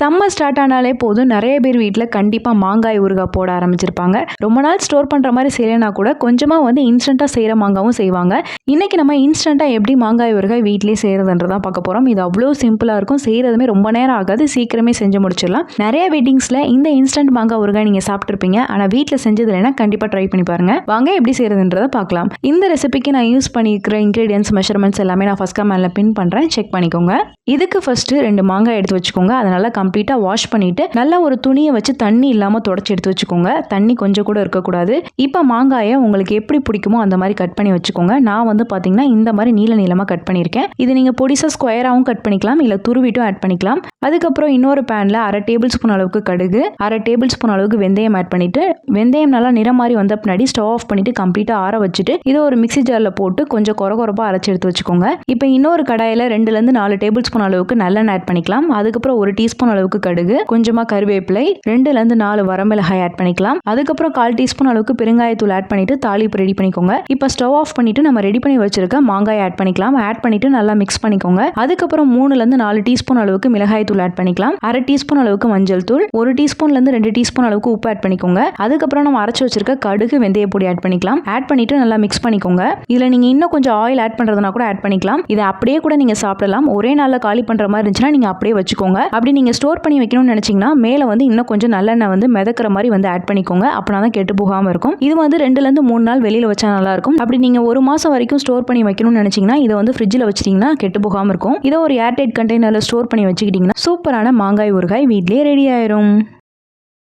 Summer start ஆனாலே போதும் நிறைய பேர் வீட்டில் கண்டிப்பாக மாங்காய் ஊறுகாய் போட ஆரம்பிச்சிருப்பாங்க. ரொம்ப நாள் ஸ்டோர் பண்ணுற மாதிரி செய்யலைனா கூட கொஞ்சமாக வந்து இன்ஸ்டண்ட்டாக செய்கிற மாங்காவும் செய்வாங்க. இன்றைக்கி நம்ம இன்ஸ்டண்ட்டாக எப்படி மாங்காய் ஊறுகாய் வீட்டிலே செய்கிறதுன்றதான் பார்க்க போகிறோம். இது அவ்வளோ சிம்பிளாக இருக்கும், செய்கிறதுமே ரொம்ப நேரம் ஆகாது, சீக்கிரமே செஞ்சு முடிச்சிடலாம். நிறைய வெட்டிங்ஸில் இந்த இன்ஸ்டன்ட் மாங்காய் ஊறுகாய் நீங்கள் சாப்பிட்ருப்பீங்க, ஆனால் வீட்டில் செஞ்சது இல்லைன்னா கண்டிப்பாக ட்ரை பண்ணி பாருங்கள். வாங்க எப்படி செய்கிறதுன்றதை பார்க்கலாம். இந்த ரெசிபிக்கு நான் யூஸ் பண்ணியிருக்கிற இன்க்ரீடியன்ஸ் மெஷர்மெண்ட்ஸ் எல்லாமே நான் ஃபர்ஸ்ட் கமெண்ட்ல பின் பண்ணுறேன், செக் பண்ணிக்கோங்க. இதுக்கு ஃபர்ஸ்ட் 2 மாங்காய் எடுத்து வச்சுக்கோங்க. அதனால கம்ப்ளீட்டா வாஷ் பண்ணிட்டு நல்லா ஒரு துணியை வச்சு தண்ணி இல்லாம தொடச்சி எடுத்து வச்சுக்கோங்க. தண்ணி கொஞ்சம் கூட இருக்கக்கூடாது. இப்போ மாங்காயை உங்களுக்கு எப்படி பிடிக்குமோ அந்த மாதிரி கட் பண்ணி வச்சுக்கோங்க. நான் வந்து பாத்தீங்கன்னா இந்த மாதிரி நீளமா கட் பண்ணியிருக்கேன். இது நீங்க பொடிசா ஸ்கொயராகவும் கட் பண்ணிக்கலாம், இல்ல துருவிட்டும் ஆட் பண்ணிக்கலாம். அதுக்கப்புறம் இன்னொரு பேன்ல 1/2 டேபிள் ஸ்பூன் அளவுக்கு கடுகு, 1/2 டேபிள் ஸ்பூன் அளவுக்கு வெந்தயம் ஆட் பண்ணிட்டு, வெந்தயம் நல்லா நிறம் மாதிரி வந்த பின்னாடி ஸ்டவ் ஆஃப் பண்ணிட்டு கம்ப்ளீட்டா ஆற வச்சுட்டு இதை ஒரு மிக்ஸி ஜார்ல போட்டு கொஞ்சம் கொரகொரப்பா அரைச்சு எடுத்து வச்சுக்கோங்க. இப்போ இன்னொரு கடாயில 2 ல இருந்து 4 டேபிள் ஸ்பூன் அளவுக்கு நல்லெண்ணெய் ஆட் பண்ணிக்கலாம். அதுக்கப்புறம் 1 டீஸ்பூன் அளவுக்கு கடுகு, கொஞ்சமா கருவேப்பிலை, 2 ல இருந்து 4 வரமிளகாய் ஆட் பண்ணிக்கலாம். அதுக்கப்புறம் 1/4 டீஸ்பூன் அளவுக்கு பெருங்காயத்தூள் ஆட் பண்ணிட்டு தாளிப்பு ரெடி பண்ணிக்கோங்க. இப்போ ஸ்டவ் ஆஃப் பண்ணிட்டு நம்ம ரெடி பண்ணி வச்சிருக்க மாங்காய் ஆட் பண்ணிக்கலாம். ஆட் பண்ணிட்டு நல்லா மிக்ஸ் பண்ணிக்கோங்க. அதுக்கப்புறம் 3 ல இருந்து 4 டீஸ்பூன் அளவுக்கு மிளகாய் தூள் ஆட் பண்ணிக்கலாம். 1/2 டீஸ்பூன் அளவுக்கு மஞ்சள் தூள், 1 டீஸ்பூன்ல இருந்து 2 டீஸ்பூன் அளவுக்கு உப்பு ஆட் பண்ணிக்கோங்க. அதுக்கப்புறம் நம்ம அரைச்சு வச்சிருக்க கடுகு வெந்தய பொடி ஆட் பண்ணிக்கலாம். ஆட் பண்ணிட்டு நல்லா மிக்ஸ் பண்ணிக்கோங்க. இதுல நீங்க இன்னும் கொஞ்சம் ஆயில் ஆட் பண்றதுனா கூட ஆட் பண்ணிக்கலாம். இதை அப்படியே கூட நீங்க சாப்பிடலாம். ஒரே நாள்ல காலி பண்ற மாதிரி இருந்துச்சுன்னா நீங்க அப்படியே வச்சுக்கோங்க. அப்படி நீங்க ஸ்டோர் பண்ணி வைக்கணும்னு நினைச்சீங்கன்னா மேல வந்து இன்னும் கொஞ்சம் நல்லெண்ணெய் வந்து மிதக்கிற மாதிரி வந்து ஆட் பண்ணிக்கோங்க. அப்பனா தான் கெட்டு போகாம இருக்கும். இது வந்து 2 ல இருந்து 3 நாள் வெளியில வச்சா நல்லா இருக்கும். அப்படி நீங்க 1 மாசம் வரைக்கும் ஸ்டோர் பண்ணி வைக்கணும்னு நினைச்சீங்கன்னா இதை வந்து ஃப்ரிட்ஜில் வச்சிட்டீங்கன்னா கெட்டு போகாம இருக்கும். இதை ஒரு ஏர்டைட் கண்டெய்னர்ல ஸ்டோர் பண்ணி வச்சுக்கிட்டீங்கன்னா சூப்பரான மாங்காய் ஊறுகாய் வீட்லயே ரெடி ஆயிரும்.